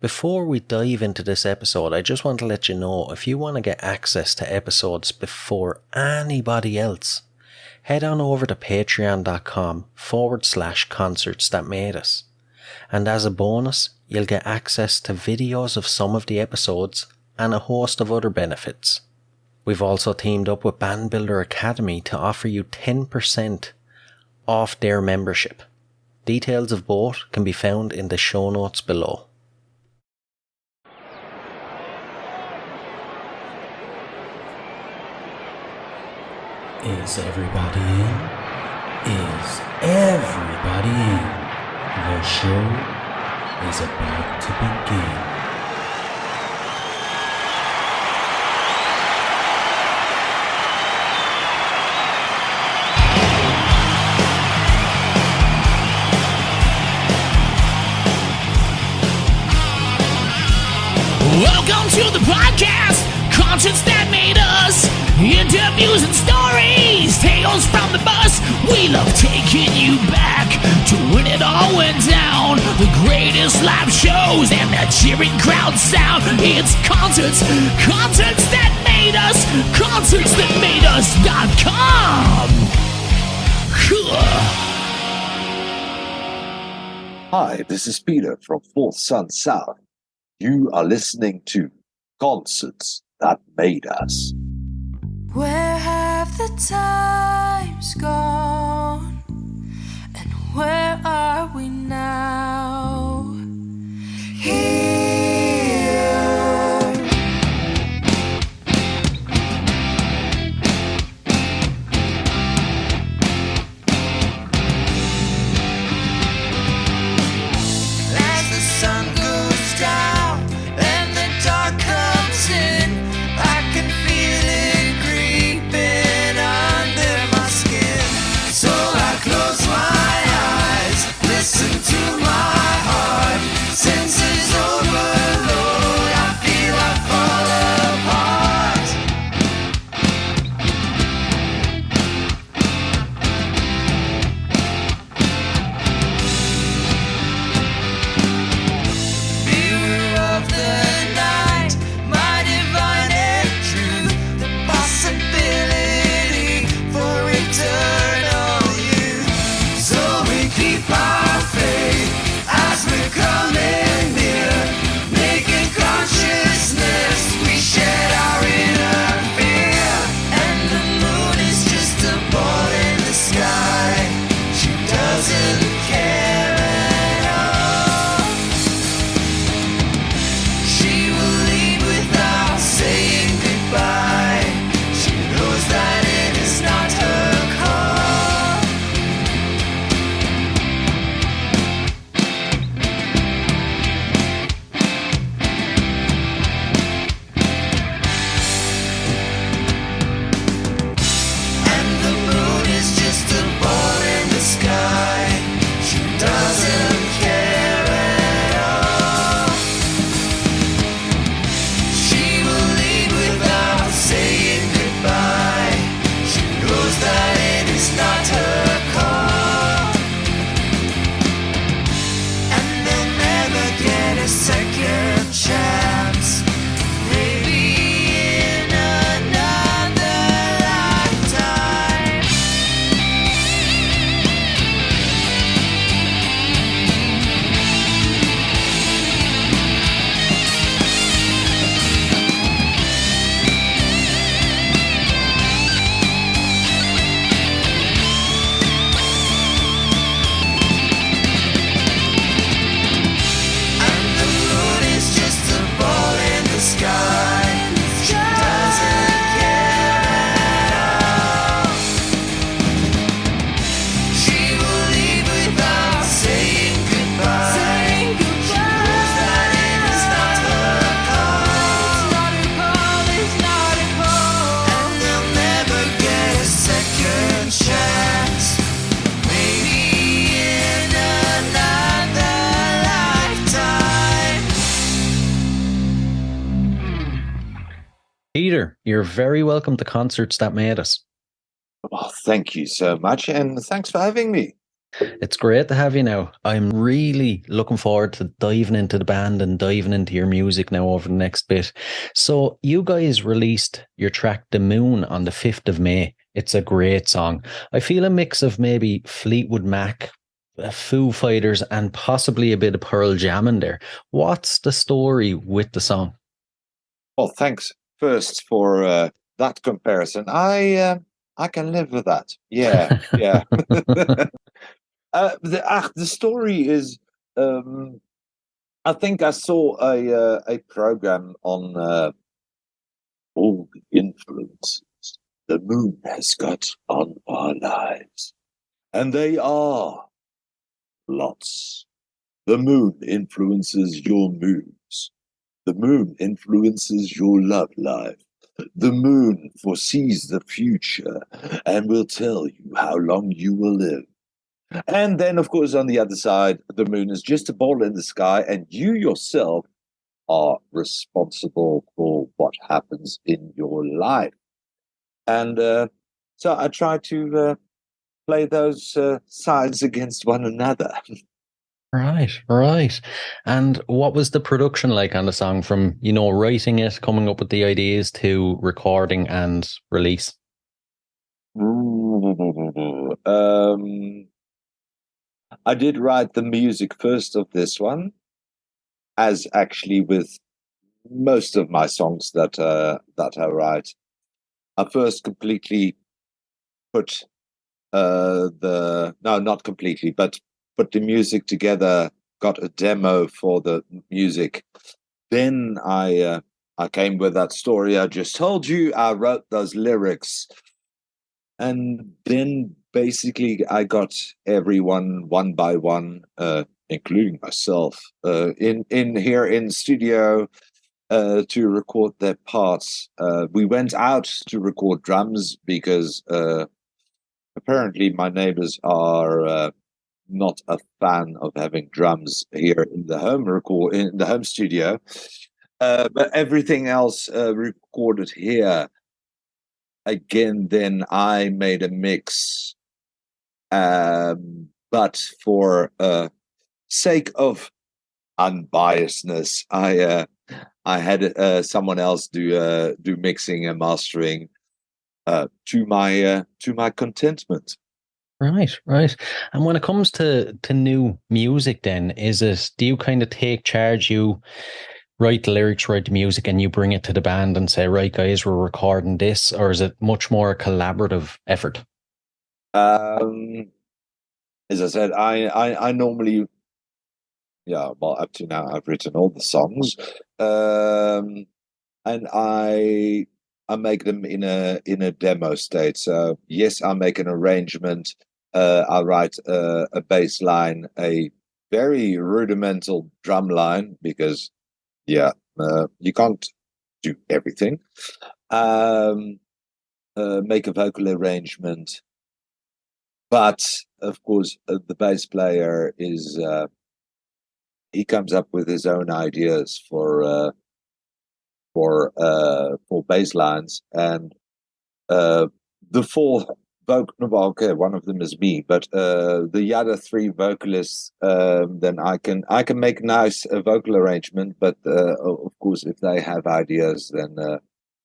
Before we dive into this episode, I just want to let you know if you want to get access to episodes before anybody else, head on over to patreon.com/concerts that made us. And as a bonus, you'll get access to videos of some of the episodes and a host of other benefits. We've also teamed up with Band Builder Academy to offer you 10% off their membership. Details of both can be found in the show notes below. Is everybody in? Is everybody in? The show is about to begin. Welcome to the podcast, Concerts That Made Us. Interviews and stories, tales from the bus. We love taking you back to when it all went down. The greatest live shows and the cheering crowd sound. It's concerts, concerts that made us, concertsthatmadeus.com. Hi, this is Peter from Full Sun South. You are listening to Concerts That Made Us. Where have the times gone? And where are we now? Here. As the sun goes down and the dark comes in, I can feel it creeping under my skin. So I close my eyes, listen to my heart. Senses overload, I feel I fall apart. Mirror of the night, my divine and truth, the possibility for eternal youth. So we keep our faith as we're coming near, making consciousness we shed our inner fear. And the moon is just a ball in the sky, she doesn't care at all. She will leave without saying goodbye. She knows that it is not her call. And the moon is just a ball in the sky, she doesn't care at all. She will leave without saying goodbye. She knows that it is not her call. And they'll never get a second chance. Maybe in another lifetime. And the moon is just a ball in the sky. She doesn't care at all. She will leave without saying goodbye. She knows that it is not her call. It's not her call. And they'll never get a second chance. Maybe in another lifetime. Peter, you're very welcome to Concerts That Made Us. Oh, thank you so much, and thanks for having me. It's great to have you now. I'm really looking forward to diving into the band and diving into your music now over the next bit. So you guys released your track The Moon on the 5th of May. It's a great song. I feel a mix of maybe Fleetwood Mac, Foo Fighters, and possibly a bit of Pearl Jam in there. What's the story with the song? Well, thanks first for that comparison. I can live with that. Yeah, yeah. The story is, I think I saw a program on all the influences the moon has got on our lives, and they are lots. The moon influences your moods. The moon influences your love life. The moon foresees the future and will tell you how long you will live. And then, of course, on the other side, the moon is just a ball in the sky, and you yourself are responsible for what happens in your life. And so I try to play those sides against one another. Right. And what was the production like on the song from, writing it, coming up with the ideas to recording and release? I did write the music first of this one, as actually with most of my songs that I write. I first completely put not completely, but put the music together, got a demo for the music. Then I came with that story I just told you. I wrote those lyrics. And then basically I got everyone one by one, including myself, in here in studio to record their parts. We went out to record drums because apparently my neighbors are not a fan of having drums here in the home studio. But everything else recorded here. Again, then I made a mix, but for sake of unbiasedness, I had someone else do mixing and mastering to my contentment. Right. And when it comes to new music, then do you kind of take charge? You write the lyrics, write the music, and you bring it to the band and say, right, guys, we're recording this? Or is it much more a collaborative effort? As I said, I normally, up to now, I've written all the songs, and I make them in a demo state. So yes, I make an arrangement. I write a bass line, a very rudimental drum line, because you can't do everything. Make a vocal arrangement, but of course the bass player is he comes up with his own ideas for bass lines, and the four one of them is me, but the other three vocalists, then I can make nice vocal arrangement, but of course if they have ideas, then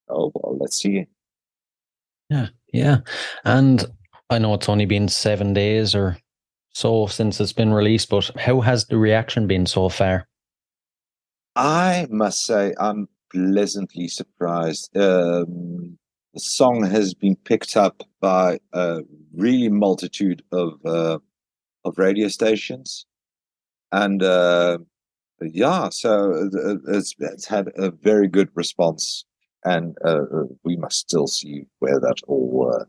let's see. Yeah. And I know it's only been 7 days or so since it's been released, but how has the reaction been so far? I must say I'm pleasantly surprised. The song has been picked up by a really multitude of radio stations, and so it's had a very good response, and we must still see where that all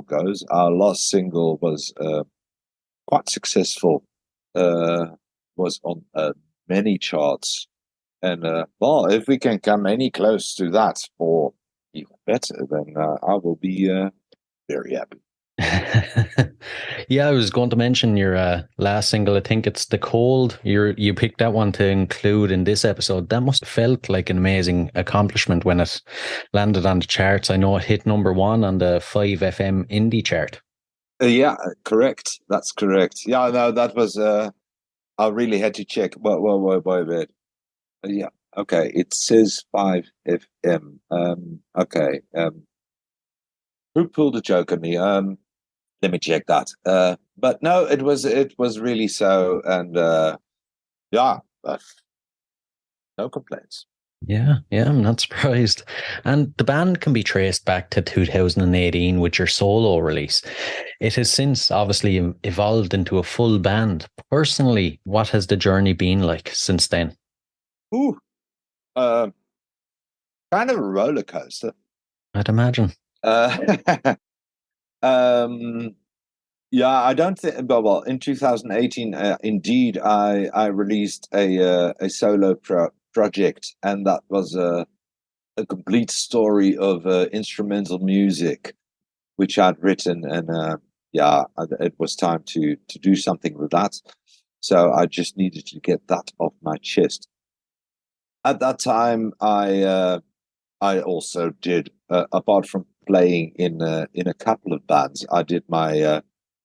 goes. Our last single was quite successful, was on many charts, and if we can come any close to that, or even better, then I will be very happy. Yeah, I was going to mention your last single. I think it's The Cold. You picked that one to include in this episode. That must have felt like an amazing accomplishment when it landed on the charts. I know it hit #1 on the 5FM indie chart. Yeah, correct. That's correct. Yeah, no, that was. I really had to check. Wait a minute. Yeah, okay. It says 5 FM. Okay. Who pulled a joke on me? Let me check that. But no, it was really so, and yeah, but no complaints. Yeah, I'm not surprised. And the band can be traced back to 2018 with your solo release. It has since obviously evolved into a full band. Personally, what has the journey been like since then? Ooh, kind of a roller coaster. I'd imagine. Yeah, I don't think. Well, in 2018, indeed, I released a solo project, and that was a complete story of instrumental music, which I'd written, and yeah, it was time to do something with that. So I just needed to get that off my chest. At that time, I also did, apart from playing in a couple of bands, I did my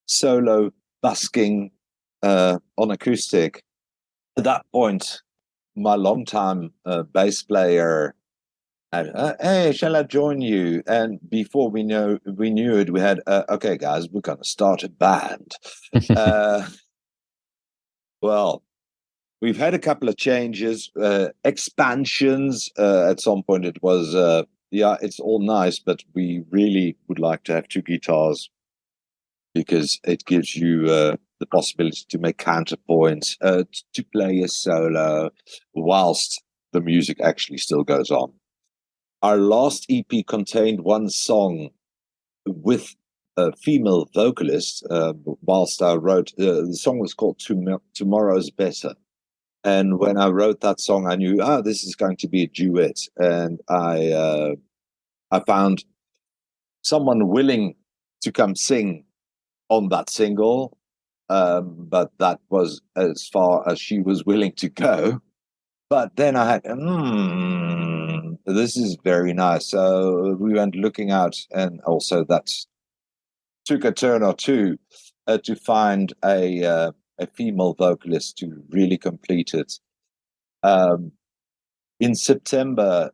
solo busking on acoustic. At that point, my longtime bass player had, "Hey, shall I join you?" And before we knew it, we had, "Okay, guys, we're going to start a band." Well, we've had a couple of changes, expansions. At some point, it was, yeah, it's all nice, but we really would like to have two guitars because it gives you the possibility to make counterpoints, to play a solo whilst the music actually still goes on. Our last EP contained one song with a female vocalist. Whilst I wrote, the song was called Tomorrow's Better. And when I wrote that song, I knew, this is going to be a duet. And I found someone willing to come sing on that single, but that was as far as she was willing to go. But then I had, this is very nice. So we went looking out, and also that took a turn or two to find a female vocalist to really complete it. In September,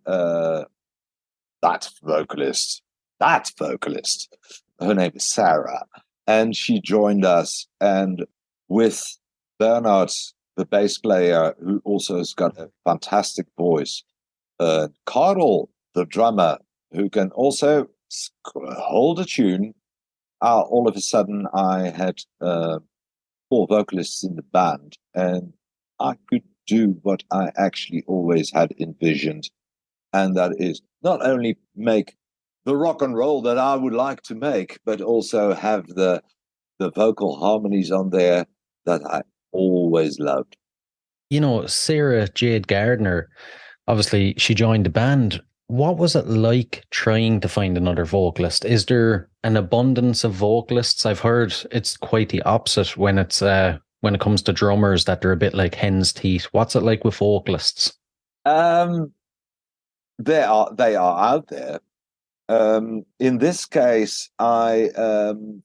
that vocalist, her name is Sarah, and she joined us. And with Bernard, the bass player, who also has got a fantastic voice, Carel, the drummer, who can also hold a tune, all of a sudden I had 4 vocalists in the band, and I could do what I actually always had envisioned, and that is not only make the rock and roll that I would like to make, but also have the vocal harmonies on there that I always loved. You know, Sarah Jade Gardner, obviously she joined the band. What was it like trying to find another vocalist? Is there an abundance of vocalists? I've heard it's quite the opposite when it's when it comes to drummers, that they're a bit like hen's teeth. What's it like with vocalists? They are out there. In this case, I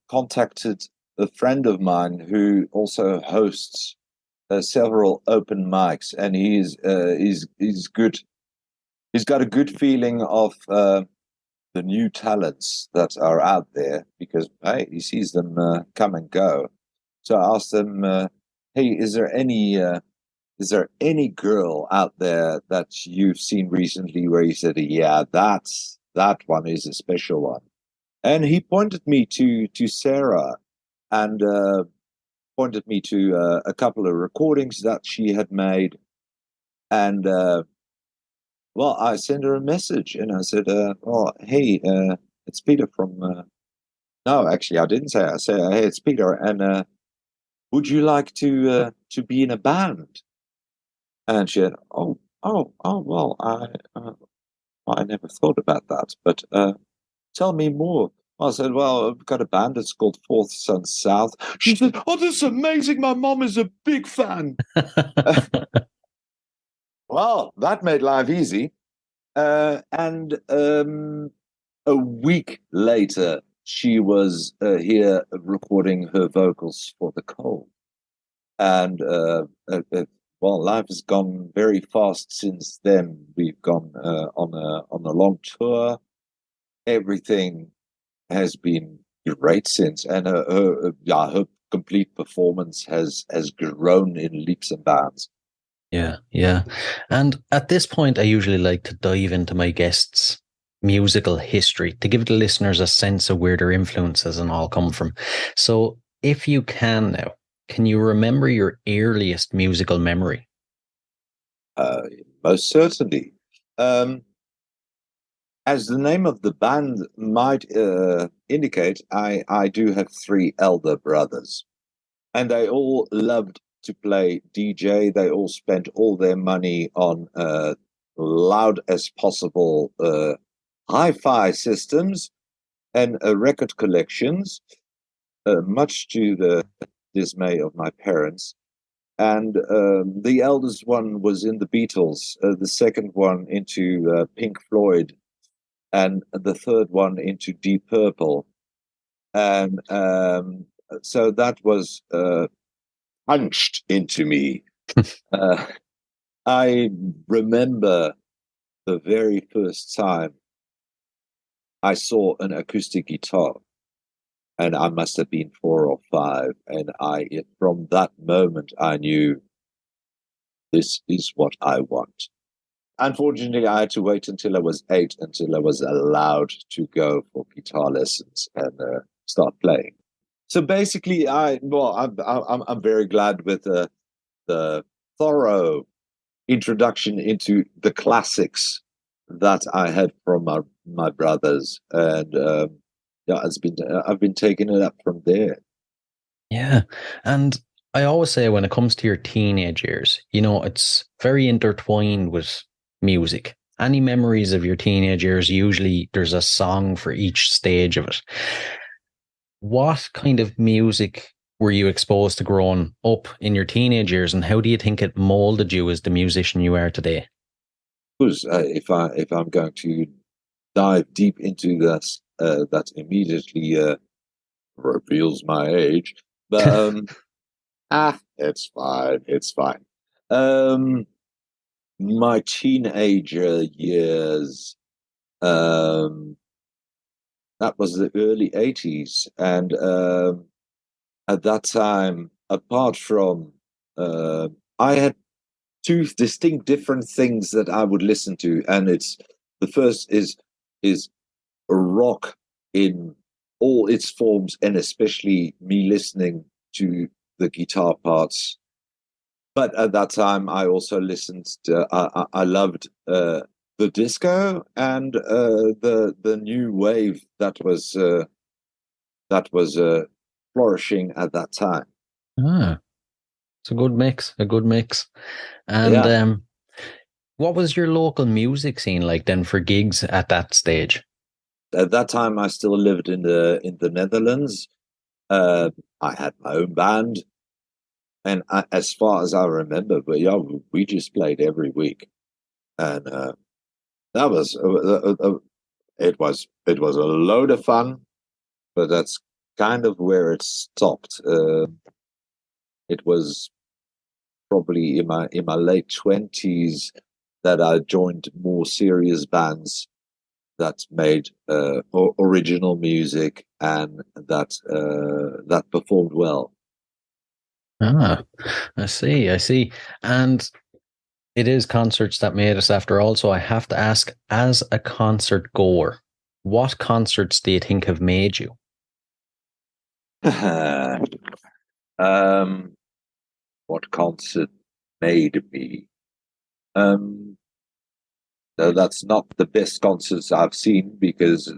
contacted a friend of mine who also hosts several open mics, and he's good. He's got a good feeling of the new talents that are out there, because hey, he sees them come and go. So I asked him, "Hey, is there any girl out there that you've seen recently?" Where he said, "Yeah, that one is a special one," and he pointed me to Sarah, and pointed me to a couple of recordings that she had made, and well, I sent her a message, and I said, "Oh, hey, it's Peter from." No, actually, I didn't say it. I said, "Hey, it's Peter, and would you like to be in a band?" And she said, "Oh, well, I never thought about that, but tell me more." I said, "Well, I've got a band. It's called Fourth Sun South." She said, "Oh, this is amazing. My mom is a big fan." Well, that made life easy. And a week later, she was here recording her vocals for The Cold. And well, life has gone very fast since then. We've gone on a long tour. Everything has been great since, and her complete performance has grown in leaps and bounds. Yeah, yeah. And at this point, I usually like to dive into my guests' musical history to give the listeners a sense of where their influences and all come from. So, if you can now, can you remember your earliest musical memory? Most certainly. As the name of the band might indicate, I do have 3 elder brothers, and they all loved to play DJ. They all spent all their money on loud as possible hi-fi systems and record collections, much to the dismay of my parents. And the eldest one was in the Beatles, the second one into Pink Floyd, and the third one into Deep Purple. And so that was punched into me. I remember the very first time I saw an acoustic guitar, and I must have been 4 or 5. And from that moment, I knew this is what I want. Unfortunately, I had to wait until I was 8 until I was allowed to go for guitar lessons and start playing. So basically, I'm very glad with the thorough introduction into the classics that I had from my brothers, and I've been taking it up from there. Yeah. And I always say when it comes to your teenage years, it's very intertwined with music. Any memories of your teenage years, usually there's a song for each stage of it. What kind of music were you exposed to growing up in your teenage years, and how do you think it molded you as the musician you are today? Because if I'm going to dive deep into this, that immediately reveals my age. But it's fine. It's fine. My teenager years, that was the early 80s, and at that time, apart from I had 2 distinct different things that I would listen to, and the first is rock in all its forms, and especially me listening to the guitar parts. But at that time, I also listened to. I loved the disco and the new wave that was flourishing at that time. It's a good mix. And Yeah. what was your local music scene like then for gigs at that stage? At that time, I still lived in the Netherlands. I had my own band, and as far as I remember, but yeah, we just played every week, and that was it was a load of fun, but that's kind of where it stopped. It was probably in my late 20s that I joined more serious bands that made original music and that performed well. I see. And it is concerts that made us after all. So I have to ask, as a concert goer, what concerts do you think have made you? What concert made me? No, that's not the best concerts I've seen because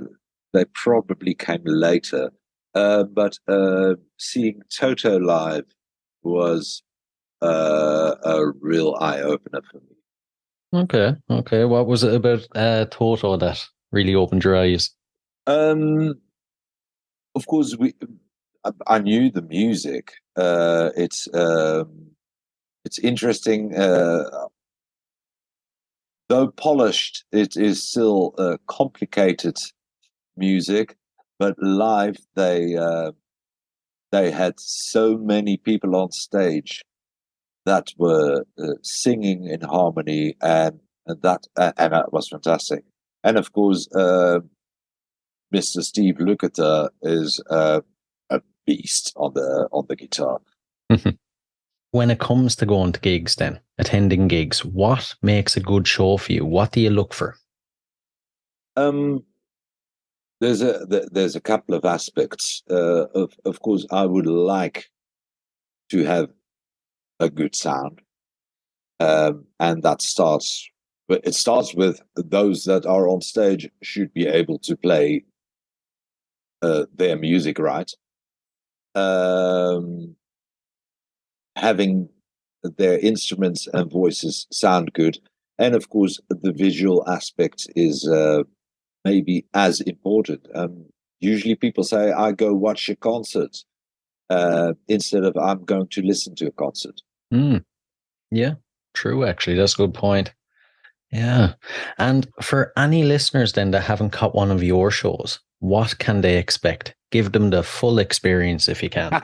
they probably came later. But seeing Toto live was a real eye opener for me. Okay. What was it about Toto that really opened your eyes? Of course, I knew the music. It's interesting. Though polished, it is still complicated music. but live they had so many people on stage that were singing in harmony, and that was fantastic. And of course, Mr. Steve Lukather is a beast on the guitar. When it comes to going to gigs, then attending gigs, what makes a good show for you? What do you look for? There's a couple of aspects. Of course, I would like to have a good sound, and that starts. But it starts with those that are on stage should be able to play their music right. Having their instruments and voices sound good, and of course, the visual aspect is maybe as important. Usually, people say, "I go watch a concert," instead of "I'm going to listen to a concert." Yeah, true. Actually, that's a good point. Yeah. And for any listeners then that haven't caught one of your shows, what can they expect? Give them the full experience if you can.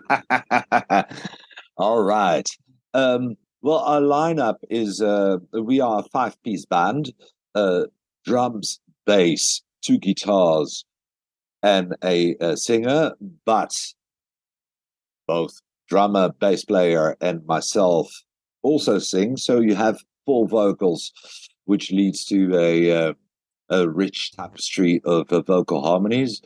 All right. Well, our lineup is we are a 5-piece band: drums, bass, 2 guitars, and a singer. But both drummer, bass player, and myself also sing. So you have 4 vocals, which leads to a rich tapestry of vocal harmonies.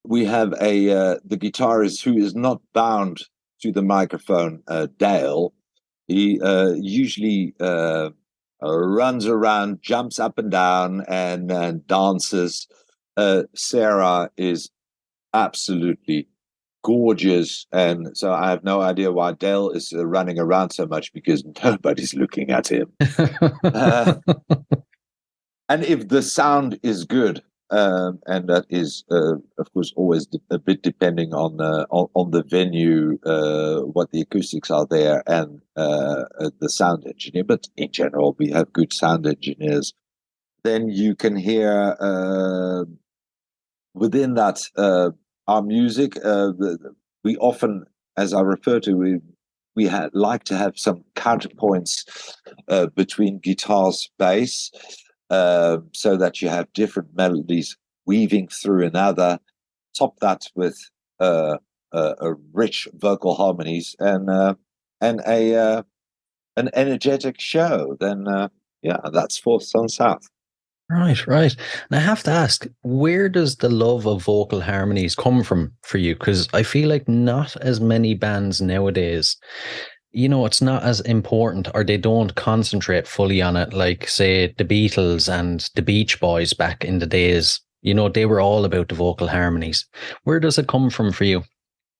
We have the guitarist who is not bound to the microphone, Dale. He usually runs around, jumps up and down, and dances. Sarah is absolutely gorgeous, and so I have no idea why Dale is running around so much, because nobody's looking at him. And if the sound is good, and that is, of course, always a bit depending on the venue, what the acoustics are there, and the sound engineer. But in general, we have good sound engineers. Then you can hear within that our music. We often, as I refer to, we like to have some counterpoints between guitars, bass. So that you have different melodies weaving through another. Top that with a rich vocal harmonies and an energetic show. Then that's Fourth Sun South. Right. And I have to ask, where does the love of vocal harmonies come from for you? Because I feel like not as many bands nowadays, it's not as important, or they don't concentrate fully on it, like, say, the Beatles and the Beach Boys back in the days. They were all about the vocal harmonies. Where does it come from for you?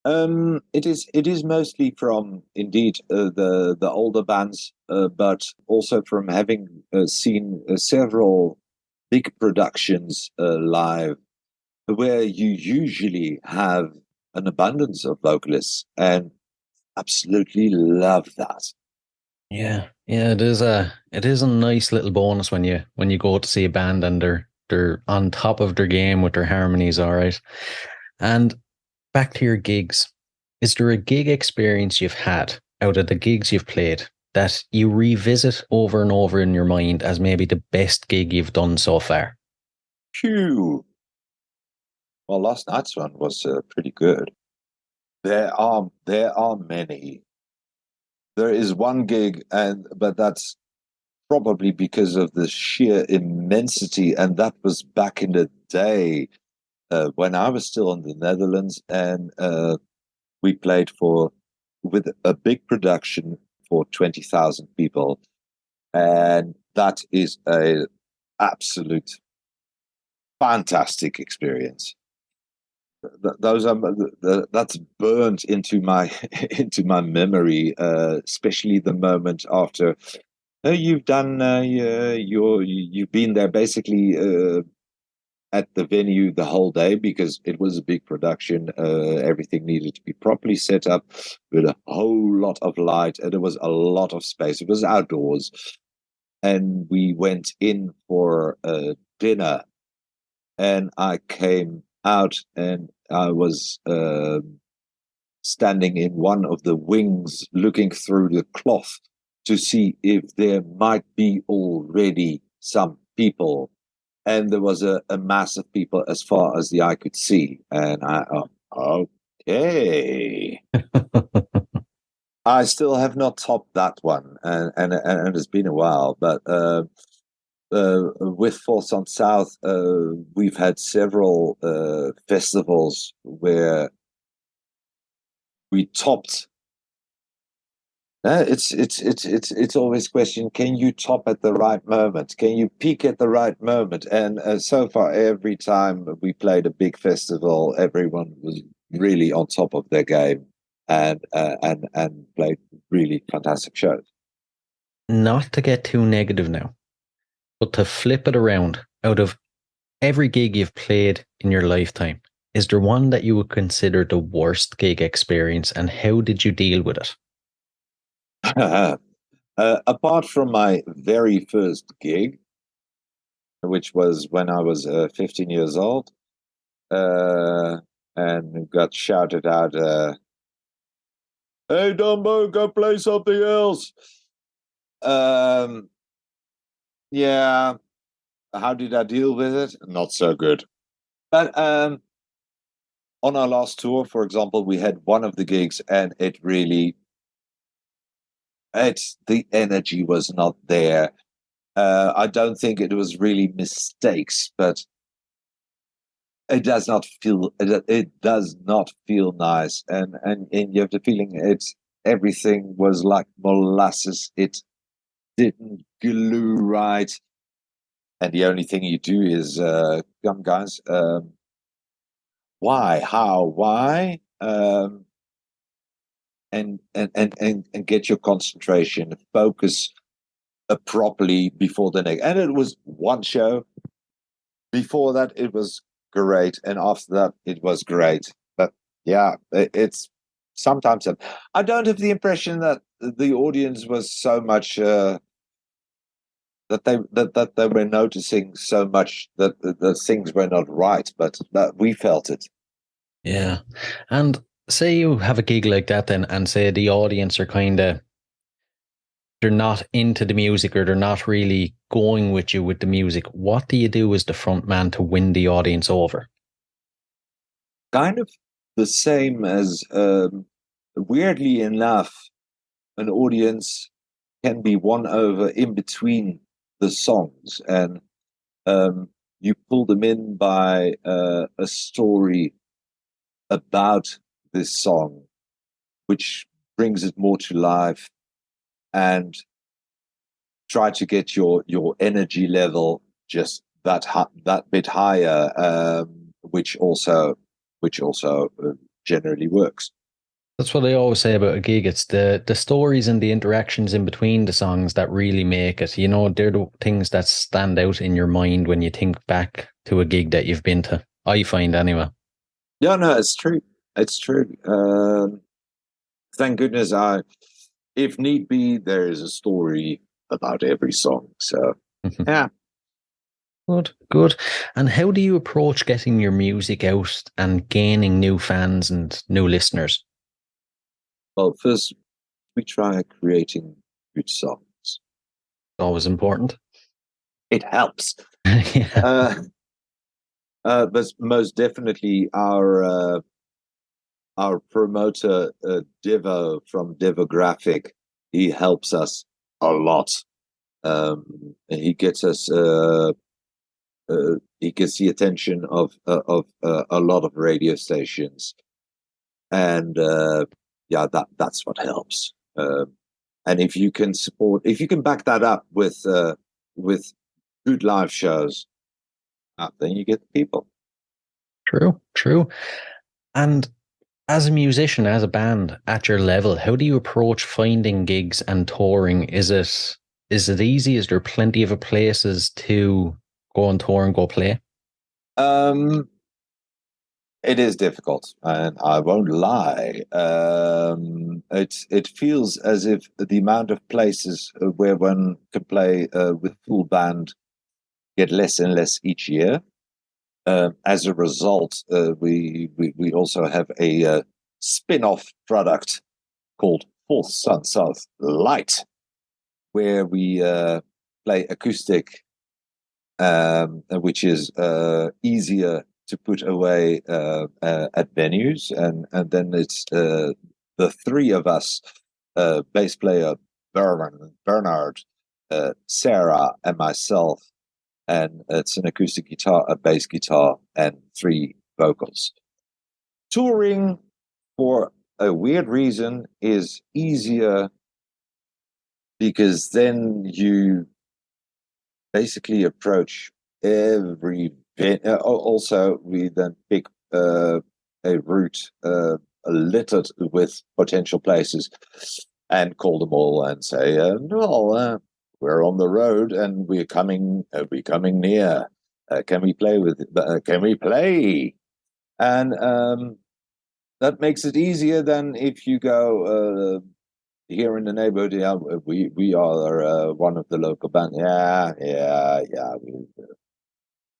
It is mostly from, indeed, the older bands, but also from having seen several big productions live, where you usually have an abundance of vocalists, and absolutely love that. Yeah, it is a nice little bonus when you go to see a band and they're on top of their game with their harmonies. All right. And back to your gigs, is there a gig experience you've had out of the gigs you've played that you revisit over and over in your mind as maybe the best gig you've done so far? Phew. Well, last night's one was pretty good. There are many. There is one gig, but that's probably because of the sheer immensity, and that was back in the day when I was still in the Netherlands, and we played with a big production for 20,000 people, and that is a absolute fantastic experience. That's burnt into my memory, especially the moment after you've done you've been there basically at the venue the whole day, because it was a big production. Everything needed to be properly set up with a whole lot of light, and there was a lot of space. It was outdoors, and we went in for dinner, and I came out, and I was standing in one of the wings looking through the cloth to see if there might be already some people. And there was a mass of people as far as the eye could see. And okay. I still have not topped that one, and it's been a while. But with Force on South, we've had several festivals where we topped. It's always a question: can you top at the right moment? Can you peak at the right moment? And so far, every time we played a big festival, everyone was really on top of their game and played really fantastic shows. Not to get too negative now, but to flip it around, out of every gig you've played in your lifetime, is there one that you would consider the worst gig experience, and how did you deal with it? Apart from my very first gig, which was when I was 15 years old, and got shouted out, "Hey, Dumbo, go play something else." Yeah, how did I deal with it? Not so good. But on our last tour, for example, we had one of the gigs, and the energy was not there. I don't think it was really mistakes, but it does not feel nice, and you have the feeling everything was like molasses. It didn't glue right, and the only thing you do is come, guys. Why? How? Why? And get your concentration, focus properly before the next. And it was one show. Before that, it was great, and after that, it was great. But yeah, it's sometimes I don't have the impression that the audience was so much that they were noticing so much that the things were not right, but we felt it. Yeah, and say you have a gig like that then, and say the audience are they're not into the music, or they're not really going with you with the music. What do you do as the front man to win the audience over? Kind of the same as, weirdly enough, an audience can be won over in between the songs, and you pull them in by a story about this song, which brings it more to life, and try to get your energy level just that bit higher, which also generally works. That's what I always say about a gig. It's the stories and the interactions in between the songs that really make it. You know, they're the things that stand out in your mind when you think back to a gig that you've been to. I find anyway. Yeah, no, it's true. It's true. Thank goodness, if need be, there is a story about every song. So, yeah. Good. And how do you approach getting your music out and gaining new fans and new listeners? Well, first, we try creating good songs. Always important. It helps. Yeah. But most definitely our promoter, Devo from Devographic, he helps us a lot. He gets us. He gets the attention of a lot of radio stations, and yeah, that's what helps. And if you can back that up with good live shows, then you get the people. True. And as a musician, as a band at your level, how do you approach finding gigs and touring? Is it easy? Is there plenty of places to go on tour and go play? It is difficult, and I won't lie. It feels as if the amount of places where one can play with full band get less and less each year. as a result, we also have a spin-off product called Fourth Sun South Light, where we play acoustic, which is easier to put away at venues, and then it's the three of us, bass player Bernard, Sarah, and myself, and it's an acoustic guitar, a bass guitar, and 3 vocals. Touring, for a weird reason, is easier because then you basically approach every also we then pick a route littered with potential places and call them all and say, we're on the road and we're coming near. Can we play with it? Can we play? And that makes it easier than if you go here in the neighborhood. Yeah, we are one of the local bands.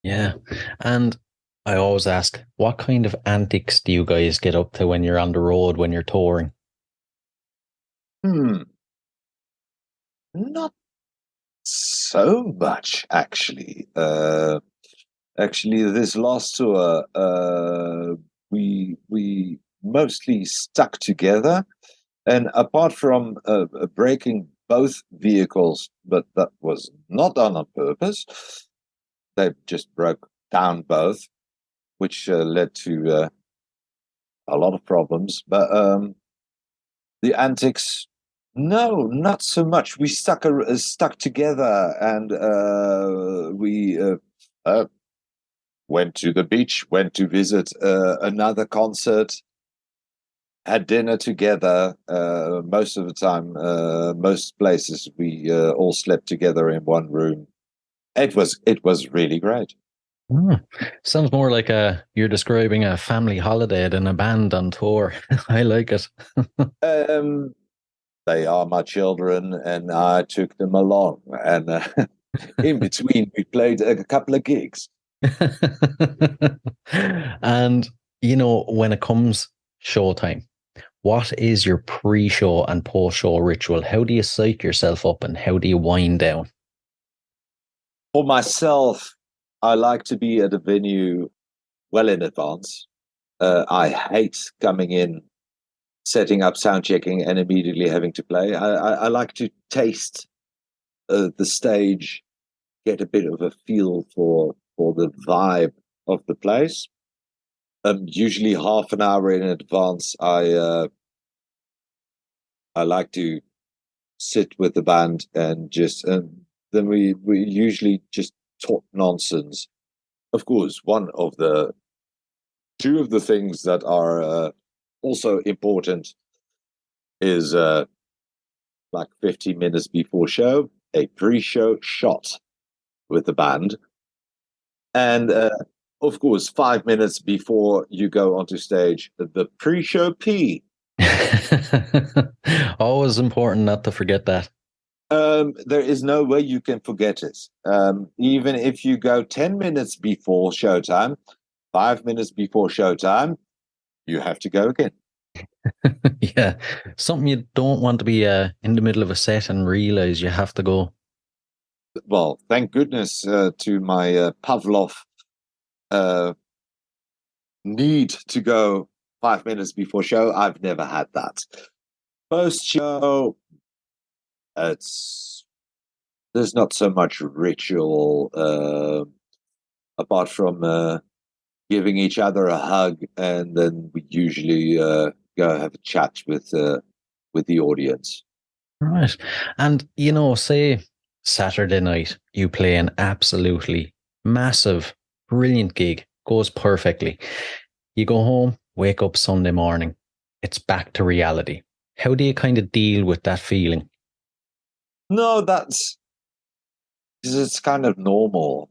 Yeah. And I always ask, what kind of antics do you guys get up to when you're on the road, when you're touring? Not so much, actually. Actually, this last tour, we mostly stuck together, and apart from breaking both vehicles, but that was not done on purpose. They just broke down both, which led to a lot of problems. But the antics, no, not so much. We stuck together, and we went to the beach, went to visit another concert, had dinner together. Most of the time, most places, we all slept together in one room. It was really great. Sounds more like you're describing a family holiday than a band on tour. I like it. They are my children, and I took them along. And in between, we played a couple of gigs. And, when it comes showtime, what is your pre-show and post-show ritual? How do you psych yourself up and how do you wind down? For myself, I like to be at a venue well in advance. I hate coming in, setting up, sound checking, and immediately having to play. I like to taste the stage, get a bit of a feel for the vibe of the place. Usually half an hour in advance, I like to sit with the band and just, then we usually just talk nonsense. Of course, two of the things that are also important is like 15 minutes before show, a pre-show shot with the band. And of course, 5 minutes before you go onto stage, the pre-show pee. Always important not to forget that. There is no way you can forget it. Even if you go 10 minutes before showtime, 5 minutes before showtime, you have to go again. Yeah, something you don't want to be in the middle of a set and realize you have to go. Well, thank goodness to my Pavlov need to go 5 minutes before show. I've never had that. Post show, there's not so much ritual apart from giving each other a hug, and then we usually go have a chat with the audience. Right. And say Saturday night you play an absolutely massive, brilliant gig, goes perfectly. You go home, wake up Sunday morning, it's back to reality. How do you kind of deal with that feeling? No, it's kind of normal.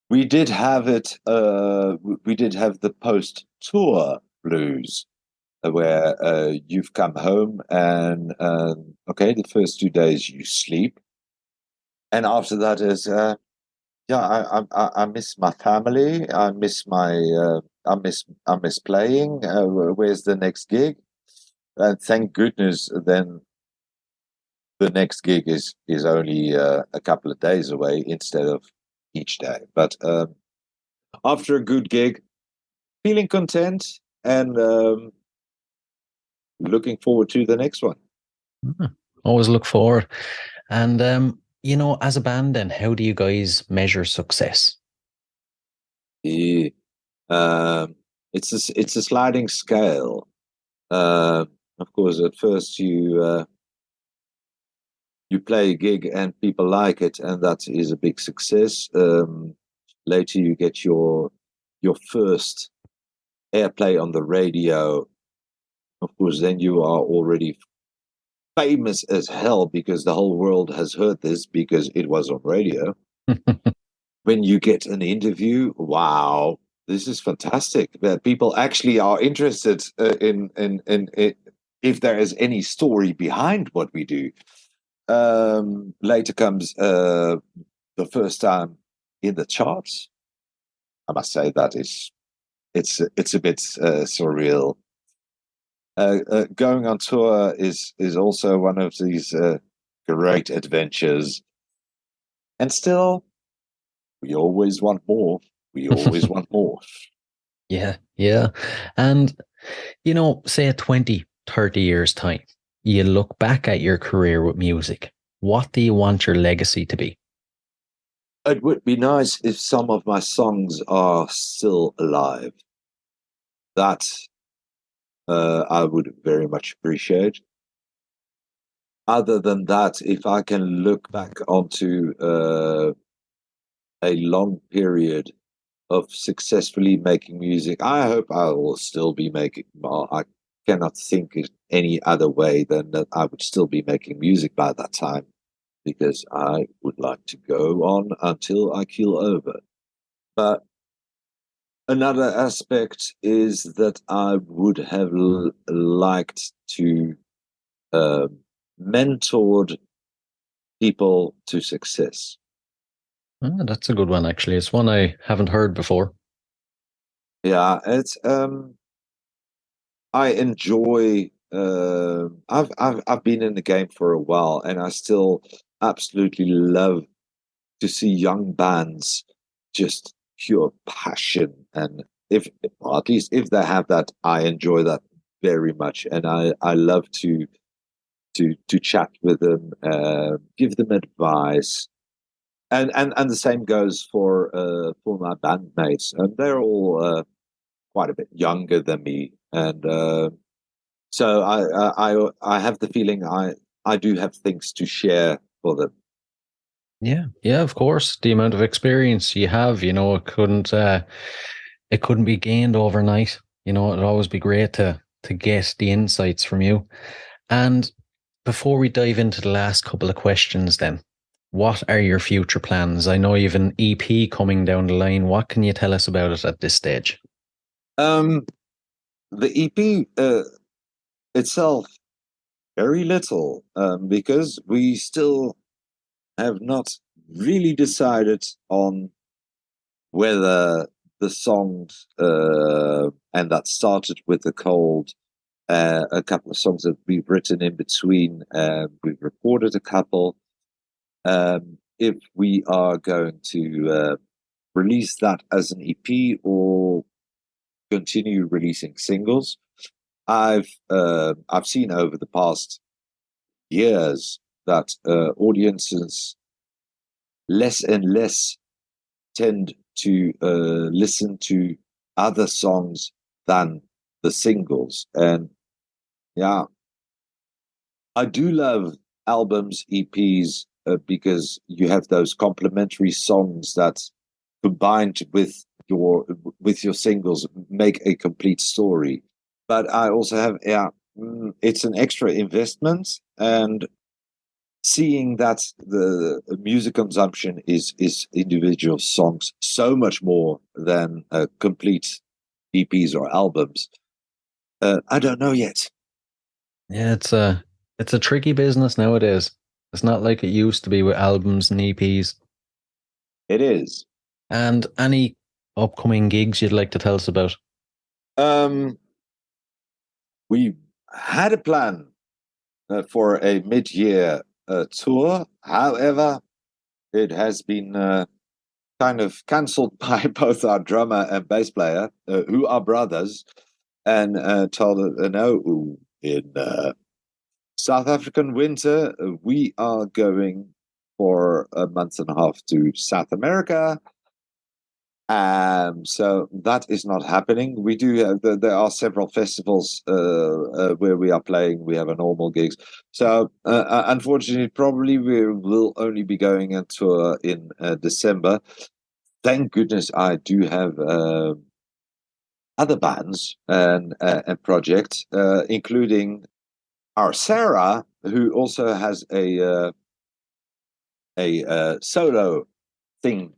We did have it. We did have the post-tour blues, where you've come home and okay, the first 2 days you sleep, and after that is Yeah, I miss my family. I miss I miss playing. Where's the next gig? And thank goodness, then the next gig is only a couple of days away instead of each day. But after a good gig, feeling content and looking forward to the next one. Always look forward. And, as a band, then, how do you guys measure success? Yeah. It's a sliding scale. Of course, at first you play a gig and people like it, and that is a big success. Later, you get your first airplay on the radio. Of course, then you are already famous as hell because the whole world has heard this because it was on radio. When you get an interview, wow, this is fantastic. That people actually are interested in if there is any story behind what we do. Later comes the first time in the charts. I must say that it's a bit surreal. Going on tour is also one of these great adventures, and still we always want more. We always want more. Yeah, yeah. And, say at 20, 30 years' time, you look back at your career with music. What do you want your legacy to be? It would be nice if some of my songs are still alive. That I would very much appreciate. Other than that, if I can look back onto a long period of successfully making music, I hope I will still be making. Well, I cannot think of any other way than that I would still be making music by that time, because I would like to go on until I keel over. But another aspect is that I would have liked to mentored people to success. Ah, that's a good one, actually. It's one I haven't heard before. Yeah, it's I enjoy. I've been in the game for a while, and I still absolutely love to see young bands just pure passion, and if or at least if they have that, I enjoy that very much, and I love to chat with them, give them advice, and the same goes for my bandmates, and they're all quite a bit younger than me, and so I have the feeling I do have things to share for them. Yeah, yeah, of course. The amount of experience you have, it couldn't be gained overnight. It'd always be great to get the insights from you. And before we dive into the last couple of questions, then, what are your future plans? I know you've an EP coming down the line. What can you tell us about it at this stage? The EP itself, very little, because we still have not really decided on whether the songs, and that started with The Cold, a couple of songs that we've written in between, we've recorded a couple. If we are going to release that as an EP or continue releasing singles. I've seen over the past years that audiences less and less tend to listen to other songs than the singles, and yeah, I do love albums, EPs, because you have those complementary songs that, combined with your singles, make a complete story. But I also have, it's an extra investment, and seeing that the music consumption is individual songs so much more than complete EPs or albums. I don't know yet. Yeah, it's a tricky business nowadays. It's not like it used to be with albums and EPs. It is. And any upcoming gigs you'd like to tell us about? We had a plan for a mid-year tour. However, it has been kind of cancelled by both our drummer and bass player, who are brothers, and told us, no, in South African winter, we are going for a month and a half to South America. So that is not happening. We do have, there are several festivals where we are playing. We have a normal gigs. So unfortunately, probably we will only be going on tour in December. Thank goodness I do have other bands and projects, including our Sarah, who also has a solo thing.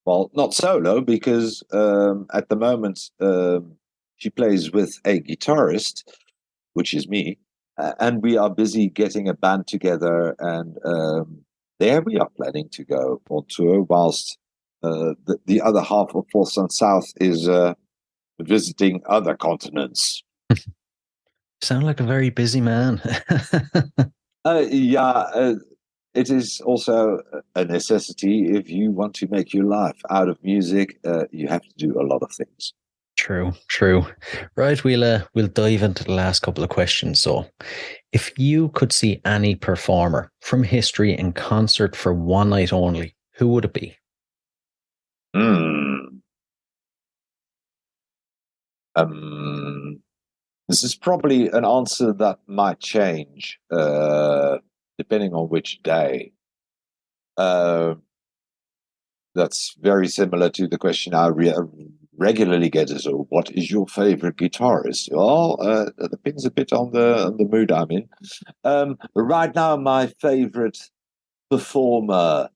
Well, not solo, because at the moment she plays with a guitarist, which is me, and we are busy getting a band together, and there we are planning to go on tour, whilst the other half of Forth and South is visiting other continents. Sound like a very busy man. It is also a necessity. If you want to make your life out of music, you have to do a lot of things. True. Right, we'll dive into the last couple of questions. So, if you could see any performer from history in concert for one night only, who would it be? This is probably an answer that might change depending on which day. That's very similar to the question I regularly get: is, what is your favorite guitarist? Well, it depends a bit on the mood I'm in. Right now, my favorite performer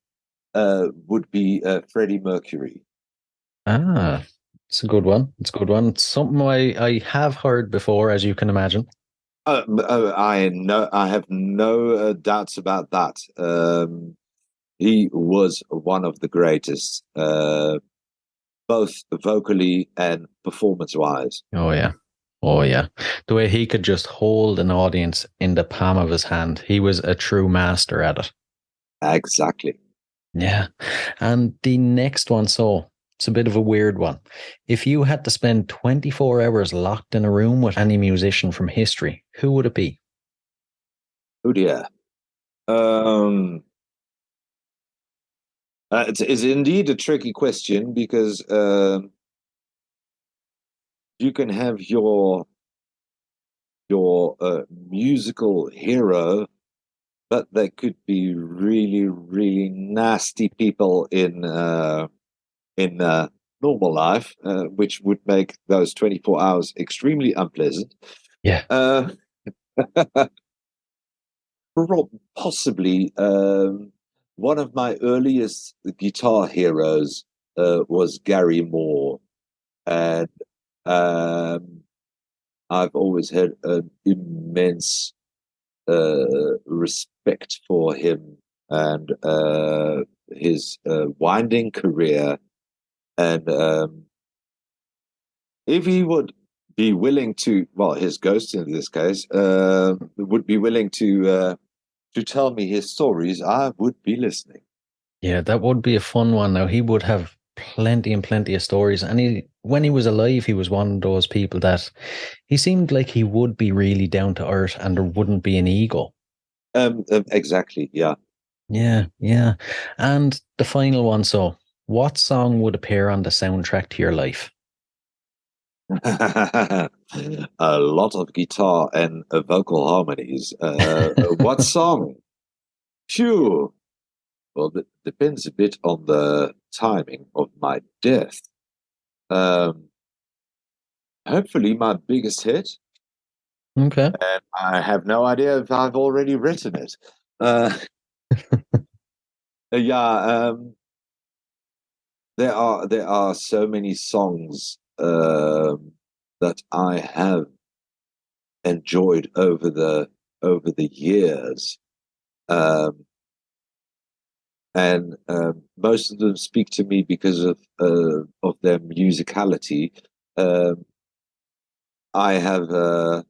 would be Freddie Mercury. Ah, it's a good one. It's something I have heard before, as you can imagine. I have no doubts about that. He was one of the greatest, both vocally and performance-wise. Oh yeah. The way he could just hold an audience in the palm of his hand. He was a true master at it. Exactly. Yeah. And the next one, so it's a bit of a weird one. If you had to spend 24 hours locked in a room with any musician from history, who would it be? Oh dear. It's indeed a tricky question, because you can have your musical hero, but there could be really, really nasty people in normal life, which would make those 24 hours extremely unpleasant. Yeah. Possibly one of my earliest guitar heroes was Gary Moore, and I've always had an immense respect for him and his winding career. And if he would be willing to, well, his ghost in this case, would be willing to tell me his stories, I would be listening. Yeah, that would be a fun one. Now, he would have plenty and plenty of stories. And when he was alive, he was one of those people that he seemed like he would be really down to earth and there wouldn't be an ego. Exactly, yeah. Yeah. And the final one, so what song would appear on the soundtrack to your life? A lot of guitar and vocal harmonies. What song? Phew. Well, it depends a bit on the timing of my death. Hopefully my biggest hit. Okay. And I have no idea if I've already written it. There are so many songs that I have enjoyed over the years. and most of them speak to me because of their musicality. I have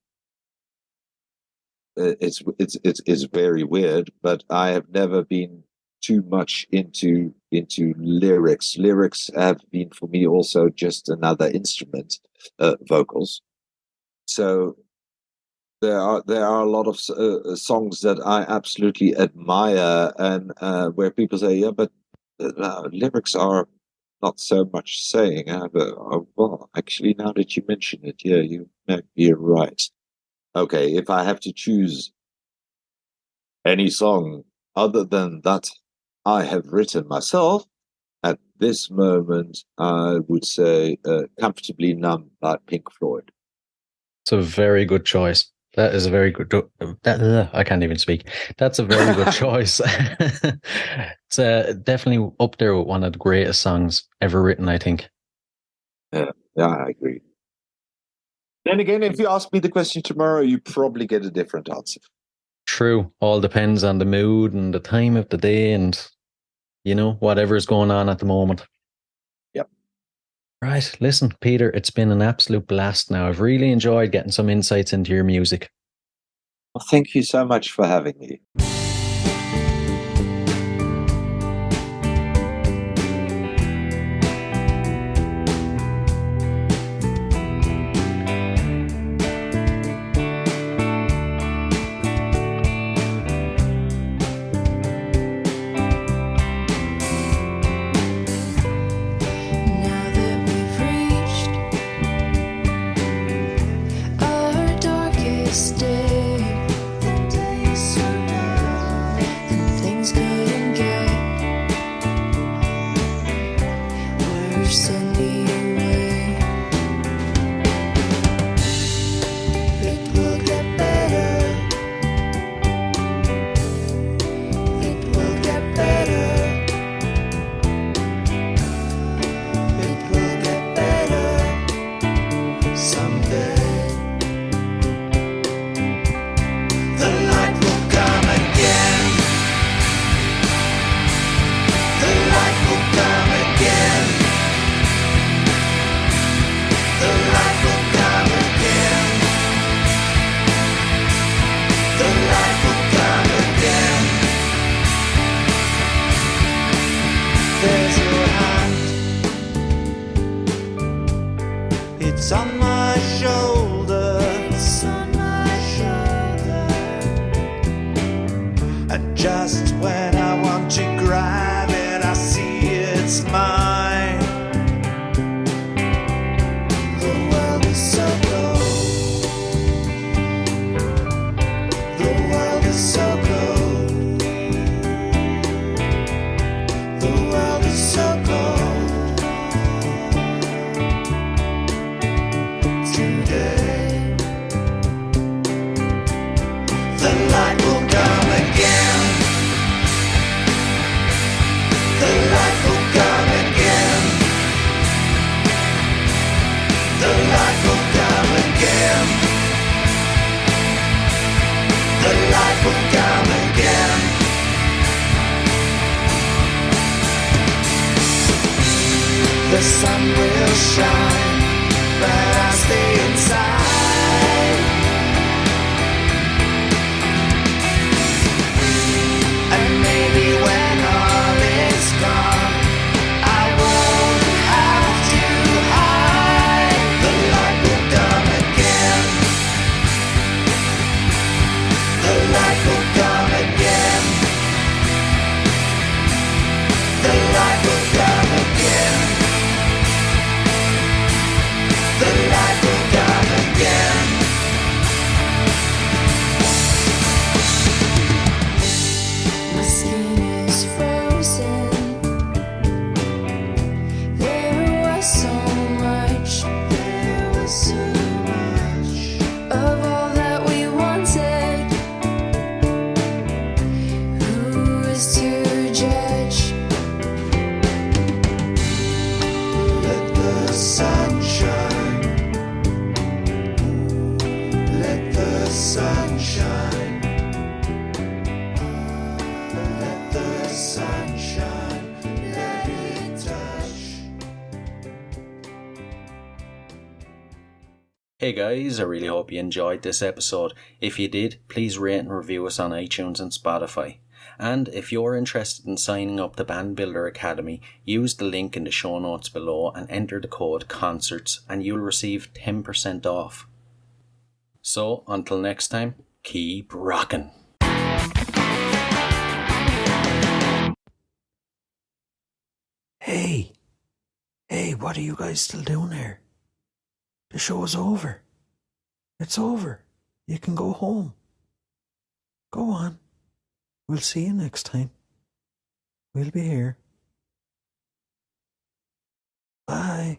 it's very weird, but I have never been too much into lyrics. Lyrics have been for me also just another instrument, vocals. So there are a lot of songs that I absolutely admire, and where people say, yeah, but lyrics are not so much saying. Well, actually, now that you mention it, yeah, you're right. Okay, if I have to choose any song other than that I have written myself, at this moment, I would say Comfortably Numb by Pink Floyd. It's a very good choice. That is a very good... I can't even speak. That's a very good choice. It's definitely up there with one of the greatest songs ever written, I think. Yeah, I agree. Then again, if you ask me the question tomorrow, you probably get a different answer. True. All depends on the mood and the time of the day and, whatever's going on at the moment. Yep. Right. Listen, Peter, it's been an absolute blast now. I've really enjoyed getting some insights into your music. Well, thank you so much for having me. It's on my shoulder. It's on my shoulder. And just when I want to grab it, I see it's mine. The world is so cold. The world is so cold. The world is so cold. The sun will shine, but I'll stay inside. And maybe when all is gone, I won't have to hide. The light will come again. The light will come again. The light will come again. The light will come again. Hey guys, I really hope you enjoyed this episode. If you did, please rate and review us on iTunes and Spotify. And if you're interested in signing up to Band Builder Academy, use the link in the show notes below and enter the code CONCERTS and you'll receive 10% off. So, until next time, keep rocking. Hey, what are you guys still doing here? The show's over. It's over. You can go home. Go on. We'll see you next time. We'll be here. Bye.